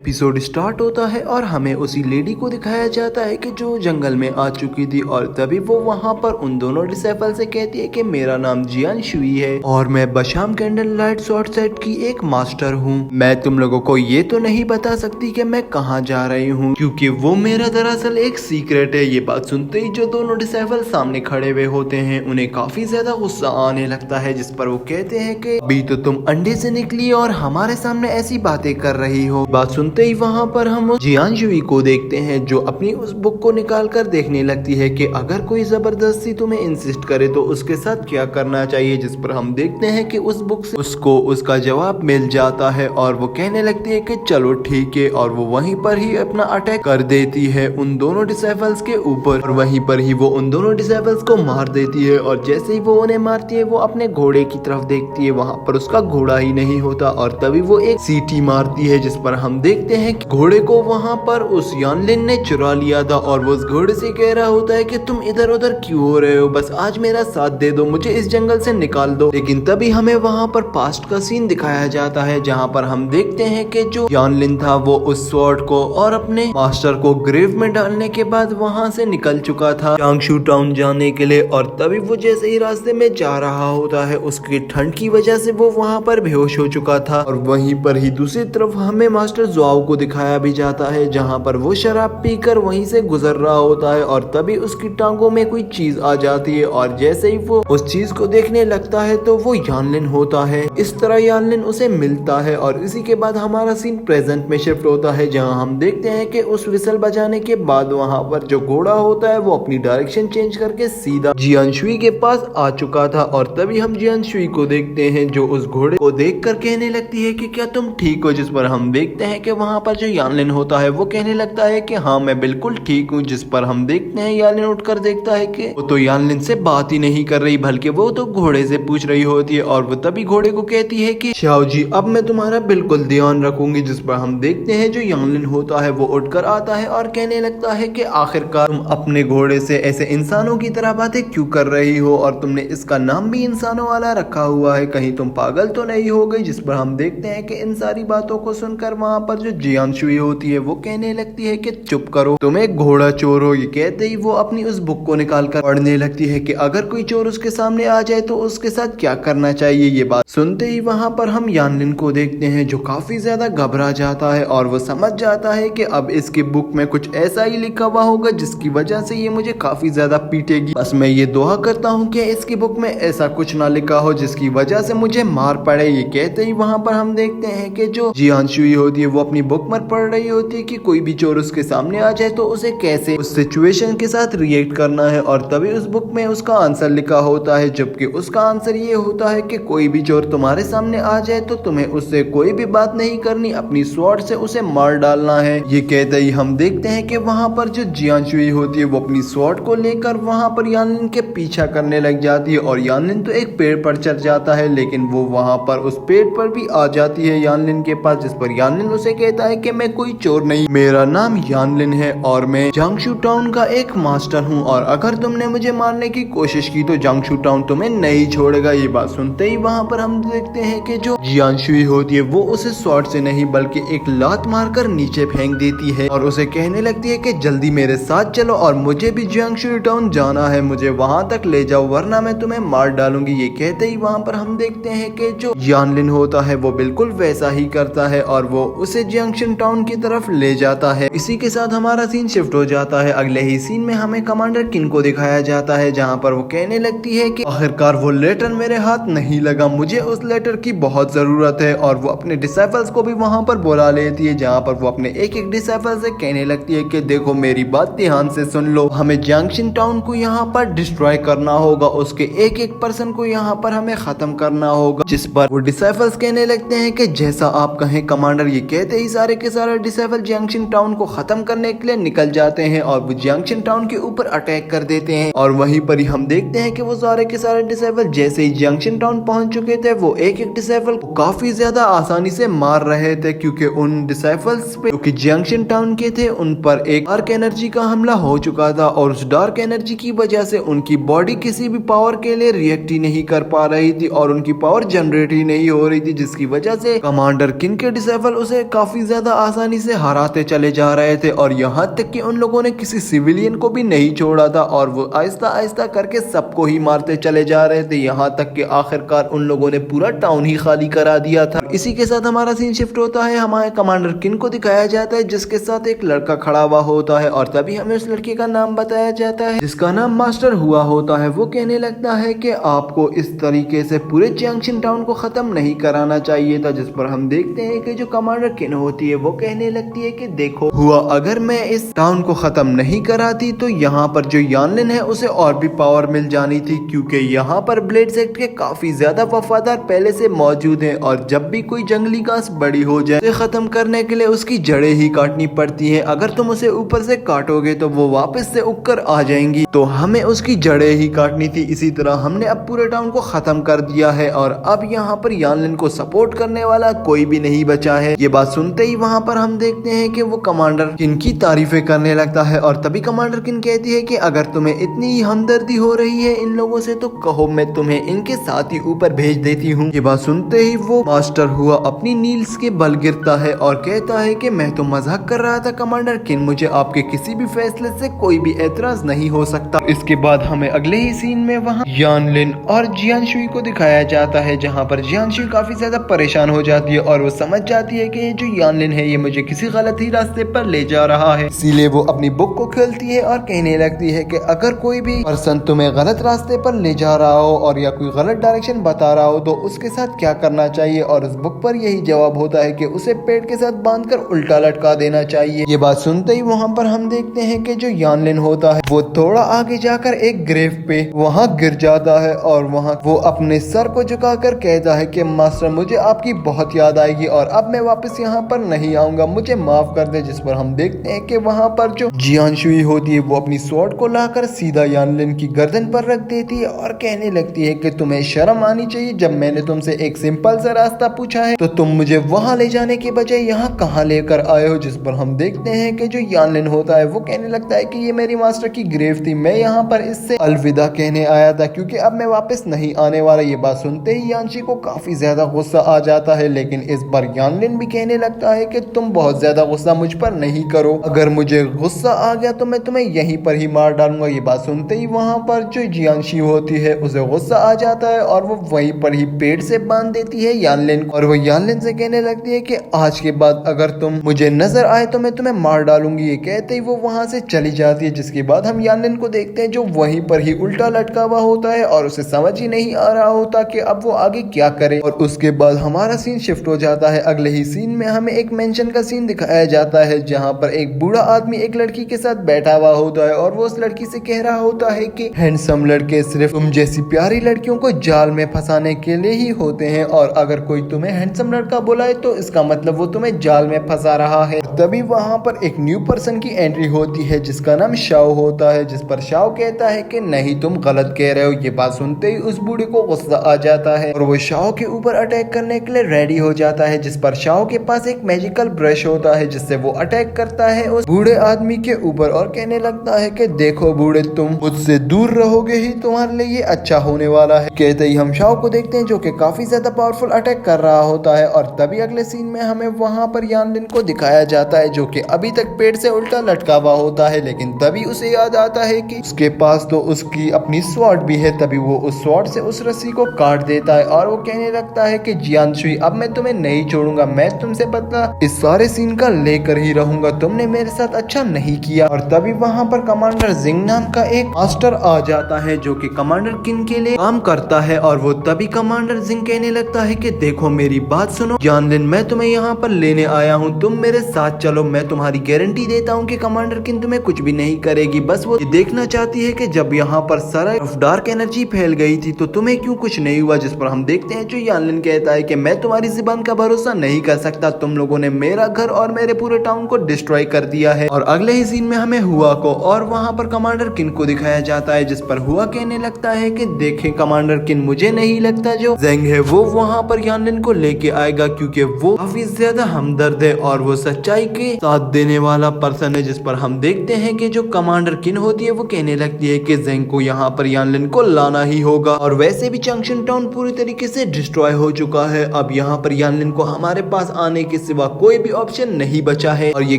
Episode start होता है और हमें उसी लेडी को दिखाया जाता है कि जो जंगल में आ चुकी थी और तभी वो वहाँ पर उन दोनों डिसेबल से कहती है कि मेरा नाम जियान शुई है और मैं बशाम कैंडल लाइट शॉर्ट सेट की एक मास्टर हूँ। मैं तुम लोगों को ये तो नहीं बता सकती कि मैं कहाँ जा रही हूँ क्योंकि वो मेरा दरअसल एक सीक्रेट है। ये बात सुनते ही जो दोनों डिसेबल सामने खड़े हुए होते हैं उन्हें काफी ज्यादा गुस्सा आने लगता है, जिस पर वो कहते हैं कि अभी तो तुम अंडे से निकली और हमारे सामने ऐसी बातें कर रही हो। बात सुनते ही वहाँ पर हम जियान शुई को देखते हैं जो अपनी उस बुक को निकाल कर देखने लगती है कि अगर कोई जबरदस्ती तुम्हें इंसिस्ट करे तो उसके साथ क्या करना चाहिए, जिस पर हम देखते हैं कि उस बुक से उसको उसका जवाब मिल जाता है और वो कहने लगती है कि चलो ठीक है, और वो वहीं पर ही अपना अटैक कर देती है उन दोनों डिसेबल्स के ऊपर और वहीं पर ही वो उन दोनों डिसेबल्स को मार देती है। और जैसे ही वो उन्हें मारती है वो अपने घोड़े की तरफ देखती है, वहाँ पर उसका घोड़ा ही नहीं होता और तभी वो एक सीटी मारती है, जिस पर हम देखते हैं कि घोड़े को वहाँ पर उस यानलिन ने चुरा लिया था और वो उस घोड़े से कह रहा होता है कि तुम इधर उधर क्यों हो रहे हो, बस आज मेरा साथ दे दो, मुझे इस जंगल से निकाल दो। लेकिन तभी हमें वहाँ पर पास्ट का सीन दिखाया जाता है जहाँ पर हम देखते हैं कि जो यानलिन था वो उस स्वॉर्ड को और अपने मास्टर को ग्रेव में डालने के बाद वहाँ से निकल चुका था चांगशू टाउन जाने के लिए। और तभी वो जैसे ही रास्ते में जा रहा होता है उसकी ठंड की वजह से वो वहाँ पर बेहोश हो चुका था। और वहीं पर ही दूसरी तरफ हमें मास्टर जुआओ को दिखाया भी जाता है जहाँ पर वो शराब पीकर वहीं से गुजर रहा होता है और तभी उसकी टांगों में कोई चीज आ जाती है और जैसे ही वो उस चीज को देखने लगता है तो वो यानलिन होता है। इस तरह यानलिन उसे मिलता है और इसी के बाद हमारा सीन प्रेजेंट में शिफ्ट होता है जहाँ हम देखते हैं कि उस विसल बजाने के बाद वहाँ पर जो घोड़ा होता है वो अपनी डायरेक्शन चेंज करके सीधा जियान शुई के पास आ चुका था। और तभी हम जियान शुई को देखते हैं जो उस घोड़े को देख कर कहने लगती है कि क्या तुम ठीक हो, जिस पर हम देखते हैं कि वहाँ पर जो यानलिन होता है वो कहने लगता है कि हाँ मैं बिल्कुल ठीक हूँ, जिस पर हम देखते हैं यानलिन उठकर देखता है कि वो तो यानलिन से बात ही नहीं कर रही बल्कि वो तो घोड़े से पूछ रही होती है। और वो तभी घोड़े को कहती है कि शाओ जी अब मैं तुम्हारा बिल्कुल ध्यान रखूंगी, जिस पर हम देखते हैं जो यानलिन होता है वो उठकर आता है और कहने लगता है कि आखिरकार तुम अपने घोड़े से ऐसे इंसानों की तरह बातें क्यों कर रही हो और तुमने इसका नाम भी इंसानों वाला रखा हुआ है, कहीं तुम पागल तो नहीं हो गई। जिस पर हम देखते हैं कि इन सारी बातों को सुनकर वहाँ पर जो जियान शुई होती है वो कहने लगती है कि चुप करो, तुम एक घोड़ा चोर हो। ये कहते ही वो अपनी उस बुक को निकाल कर पढ़ने लगती है कि अगर कोई चोर उसके सामने आ जाए तो उसके साथ क्या करना चाहिए। ये बात सुनते ही वहाँ पर हम यानलिन को देखते हैं जो काफी ज्यादा घबरा जाता है और वो समझ जाता है कि अब इसकी बुक में कुछ ऐसा ही लिखा हुआ होगा जिसकी वजह से ये मुझे काफी ज्यादा पीटेगी। बस मैं ये दुआ करता हूँ कि इसकी बुक में ऐसा कुछ ना लिखा हो जिसकी वजह से मुझे मार पड़े। ये कहते ही वहाँ पर हम देखते हैं कि जो जियान शुई होती है वो अपनी बुक में पढ़ रही होती है कि कोई भी चोर उसके सामने आ जाए तो उसे कैसे उस सिचुएशन के साथ रिएक्ट करना है। और तभी उस बुक में उसका आंसर लिखा होता है, जबकि उसका आंसर ये होता है कि कोई भी चोर तुम्हारे सामने आ जाए तो तुम्हें उससे कोई भी बात नहीं करनी, अपनी स्वॉर्ड से उसे मार डालना है। ये कहते ही हम देखते हैं कि वहाँ पर जो जियान शुई होती है वो अपनी स्वॉर्ड को लेकर वहाँ पर यानलिन के पीछा करने लग जाती है और यानलिन तो एक पेड़ पर चढ़ जाता है लेकिन वो वहाँ पर उस पेड़ पर भी आ जाती है यानलिन के पास, जिस पर यानलिन उसे कहता है कि मैं कोई चोर नहीं, मेरा नाम यानलिन है और मैं चांगशू टाउन का एक मास्टर हूँ और अगर तुमने मुझे मारने की कोशिश की तो चांगशू टाउन तुम्हें नहीं छोड़ेगा। ये बात सुनते ही वहाँ पर हम देखते हैं कि जो जियान शुई होती है वो उसे स्वॉर्ड से नहीं बल्कि एक लात मारकर नीचे फेंक देती है और उसे कहने लगती है कि जल्दी मेरे साथ चलो और मुझे भी चांगशू टाउन जाना है, मुझे वहाँ तक ले जाओ वरना मैं तुम्हें मार डालूंगी। ये कहते ही वहाँ पर हम देखते हैं कि जो यानलिन होता है वो बिल्कुल वैसा ही करता है और वो उसे जंक्शन टाउन की तरफ ले जाता है। इसी के साथ हमारा सीन शिफ्ट हो जाता है अगले ही सीन में हमें कमांडर किन को दिखाया जाता है जहाँ पर वो कहने लगती है कि आखिरकार वो लेटर मेरे हाथ नहीं लगा, मुझे उस लेटर की बहुत जरूरत है। और वो अपने डिसाइपल्स को भी वहाँ पर बुला लेती है जहाँ पर वो अपने एक एक डिसाइपल से कहने लगती है कि देखो मेरी बात ध्यान से सुन लो, हमें जंक्शन टाउन को यहाँ पर डिस्ट्रॉय करना होगा, उसके एक एक पर्सन को यहाँ पर हमें खत्म करना होगा। जिस पर वो डिसाइपल्स कहने लगते हैं कि जैसा आप कहें कमांडर। ये कहते ही सारे के सारे डिसेबल जंक्शन टाउन को खत्म करने के लिए निकल जाते हैं और वो जंक्शन टाउन के ऊपर अटैक कर देते हैं। और वहीं पर ही हम देखते हैं कि वो सारे के सारे डिसेबल जैसे ही जंक्शन टाउन पहुंच चुके थे वो एक एक डिसेबल को काफी ज्यादा आसानी से मार रहे थे क्योंकि उन डिसेबल्स पे जो कि जंक्शन टाउन के थे उन पर एक डार्क एनर्जी का हमला हो चुका था और उस डार्क एनर्जी की वजह से उनकी बॉडी किसी भी पावर के लिए रिएक्ट ही नहीं कर पा रही थी और उनकी पावर जनरेट ही नहीं हो रही थी, जिसकी वजह से कमांडर किन के डिसेबल उसे काफी काफी ज्यादा आसानी से हराते चले जा रहे थे और यहाँ तक कि उन लोगों ने किसी सिविलियन को भी नहीं छोड़ा था और वो आहिस्ता आहिस्ता करके सबको ही मारते चले जा रहे थे, यहाँ तक कि आखिरकार उन लोगों ने पूरा टाउन ही खाली करा दिया था। इसी के साथ हमारा सीन शिफ्ट होता है, हमारे कमांडर किन को दिखाया जाता है जिसके साथ एक लड़का खड़ा हुआ होता है और तभी हमें उस लड़के का नाम बताया जाता है जिसका नाम मास्टर हुआ होता है। वो कहने लगता है कि आपको इस तरीके से पूरे जियांगशिन टाउन को खत्म नहीं कराना चाहिए था, जिस पर हम देखते हैं कि जो कमांडर किन होती है वो कहने लगती है कि देखो हुआ, अगर मैं इस टाउन को खत्म नहीं कराती तो यहाँ पर जो यानलिन है उसे और भी पावर मिल जानी थी, क्योंकि यहाँ पर ब्लेड सेक्ट के काफी ज्यादा वफादार पहले से मौजूद हैं और जब भी कोई जंगली घास बड़ी हो जाए उसे खत्म करने के लिए उसकी जड़ें ही काटनी पड़ती है। अगर तुम उसे ऊपर से काटोगे तो वो वापस से उगकर आ जाएंगी, तो हमें उसकी जड़ें ही काटनी थी। इसी तरह हमने अब पूरे टाउन को खत्म कर दिया है और अब यहाँ पर यानलिन को सपोर्ट करने वाला कोई भी नहीं बचा है। ये बात सुनते ही वहाँ पर हम देखते हैं कि वो कमांडर किन की तारीफें करने लगता है और तभी कमांडर किन कहती है कि अगर तुम्हें इतनी हमदर्दी हो रही है इन लोगों से तो कहो मैं तुम्हें इनके साथ ही ऊपर भेज देती हूँ। ये बात सुनते ही वो मास्टर हुआ अपनी नील्स के बल गिरता है और कहता है कि मैं तो मजाक कर रहा था कमांडर किन, मुझे आपके किसी भी फैसले से कोई भी एतराज नहीं हो सकता। इसके बाद हमें अगले ही सीन में वहाँ यानलिन और जियानशुई को दिखाया जाता है, जहाँ पर जियानशुई काफी ज्यादा परेशान हो जाती है और वो समझ जाती है कि ये जो यानलिन है ये मुझे किसी गलत ही रास्ते पर ले जा रहा है। इसीलिए वो अपनी बुक को खोलती है और कहने लगती है कि अगर कोई भी पर्सन तुम्हें गलत रास्ते पर ले जा रहा हो और या कोई गलत डायरेक्शन बता रहा हो तो उसके साथ क्या करना चाहिए, और उस बुक पर यही जवाब होता है कि उसे पेड़ के साथ बांधकर उल्टा लटका देना चाहिए। ये बात सुनते ही वहाँ पर हम देखते हैं कि जो यानलिन होता है वो थोड़ा आगे जाकर एक ग्रेव पे वहाँ गिर जाता है और वहाँ वो अपने सर को झुकाकर कहता है कि मास्टर मुझे आपकी बहुत याद आएगी और अब मैं वापस यहाँ पर नहीं आऊंगा, मुझे माफ कर दे। जिस पर हम देखते हैं कि वहाँ पर जो जियानशुई होती है वो अपनी स्वॉर्ड को लाकर सीधा यानलिन की गर्दन पर रख देती है और कहने लगती है कि तुम्हें शर्म आनी चाहिए, जब मैंने तुमसे एक सिंपल सा रास्ता पूछा है तो तुम मुझे वहाँ ले जाने के बजाय यहाँ कहाँ लेकर आए हो। जिस पर हम देखते हैं कि जो यानलिन होता है वो कहने लगता है कि ये मेरी मास्टर की ग्रेव थी, मैं यहाँ पर इससे अलविदा कहने आया था क्योंकि अब मैं वापस नहीं आने वाला। ये बात सुनते ही यानशी को काफी ज्यादा गुस्सा आ जाता है, लेकिन इस बार यानलिन भी कहने लगता है कि तुम बहुत ज्यादा गुस्सा मुझ पर नहीं करो, अगर मुझे गुस्सा आ गया तो मैं तुम्हें यहीं पर ही मार डालूंगा। ये बात सुनते ही वहाँ पर जो जियानशी होती है उसे गुस्सा आ जाता है और वो वहीं पर ही पेड़ से बांध देती है यानलिन को और वो यानलिन से कहने लगती है कि आज के बाद अगर तुम मुझे नजर आए तो मैं तुम्हें मार डालूंगी। ये कहते ही वो वहाँ से चली जाती है, जिसके बाद हम यानलिन को देखते हैं जो वहीं पर ही उल्टा लटका हुआ होता है और उसे समझ ही नहीं आ रहा होता कि अब वो आगे क्या करे। और उसके बाद हमारा सीन शिफ्ट हो जाता है, अगले ही सीन में हमें एक मेंशन का सीन दिखाया जाता है जहाँ पर एक बूढ़ा आदमी एक लड़की के साथ बैठा हुआ होता है और वो उस लड़की से कह रहा होता है कि हैंडसम लड़के सिर्फ तुम जैसी प्यारी लड़कियों को जाल में फंसाने के लिए ही होते हैं और अगर कोई तुम्हें हैंडसम लड़का बुलाए तो इसका मतलब वो तुम्हें जाल में फंसा रहा है। तभी वहाँ पर एक न्यू पर्सन की एंट्री होती है जिसका नाम शाओ होता है, जिस पर शाओ कहता है कि नहीं तुम गलत कह रहे हो। ये बात सुनते ही उस बूढ़े को गुस्सा आ जाता है और वो शाओ के ऊपर अटैक करने के लिए रेडी हो जाता है, जिस पर शाओ के पास एक मैजिकल ब्रश होता है जिससे वो अटैक करता है उस बूढ़े आदमी के ऊपर और कहने लगता है कि देखो बूढ़े तुम मुझसे दूर रहोगे ही तुम्हारे लिए ये अच्छा होने वाला है। कहते ही हम शाओ को देखते हैं जो कि काफी ज्यादा पावरफुल अटैक कर रहा होता है और तभी अगले सीन में हमें वहाँ पर यानलिन को दिखाया जाता है जो कि अभी तक पेड़ से उल्टा लटका हुआ होता है, लेकिन तभी उसे याद आता है कि उसके पास तो उसकी अपनी स्वॉर्ड भी है। तभी वो उस स्वॉर्ड से उस रस्सी को काट देता है और वो कहने लगता है कि जियानशुई अब मैं तुम्हें नहीं छोड़ूंगा, मैं तुमसे बदला इस सारे सीन का लेकर ही रहूंगा, तुमने मेरे साथ अच्छा नहीं किया। और तभी वहाँ पर कमांडर जिंग नाम का एक मास्टर आ जाता है जो कि कमांडर किन के लिए काम करता है और वो तभी कमांडर जिंग कहने लगता है कि देखो मेरी बात सुनो यानलिन, मैं तुम्हें यहाँ पर लेने आया हूँ, तुम मेरे साथ चलो, मैं तुम्हारी गारंटी देता हूँ कि कमांडर किन तुम्हें कुछ भी नहीं करेगी। बस वो देखना चाहती है कि जब यहाँ पर सारा डार्क एनर्जी फैल गई थी तो तुम्हें क्यों कुछ नहीं हुआ। जिस पर हम देखते हैं जो यानलिन कहता है कि मैं तुम्हारी जुबान का भरोसा नहीं कर सकता, तुम लोगों ने मेरा घर और मेरे पूरे टाउन को डिस्ट्रॉय कर दिया है। और अगले ही सीन में हमें हुआ को और वहाँ पर कमांडर किन को दिखाया जाता है, जिस पर हुआ कहने लगता है कि देखें कमांडर किन, मुझे नहीं लगता जो जेंग है वो वहाँ पर यानलिन को लेके आएगा क्योंकि वो काफी ज्यादा हमदर्द है और वो सच्चाई के साथ देने वाला पर्सन है। जिस पर हम देखते हैं कि जो कमांडर किन होती है वो कहने लगती है कि जेंग को यहाँ पर यानलिन को लाना ही होगा और वैसे भी जंक्शन टाउन पूरी तरीके से डिस्ट्रॉय हो चुका है। अब यहाँ पर यानलिन को हमारे पास आने की सिवा कोई भी ऑप्शन नहीं बचा है। और ये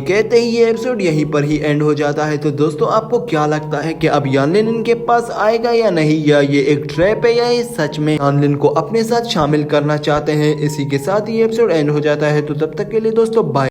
कहते ही ये एपिसोड यहीं पर ही एंड हो जाता है। तो दोस्तों आपको क्या लगता है कि अब यानलिन इनके पास आएगा या नहीं, या ये एक ट्रैप है, या ये सच में यानलिन को अपने साथ शामिल करना चाहते हैं। इसी के साथ ये एपिसोड एंड हो जाता है। तो तब तक के लिए दोस्तों बाय।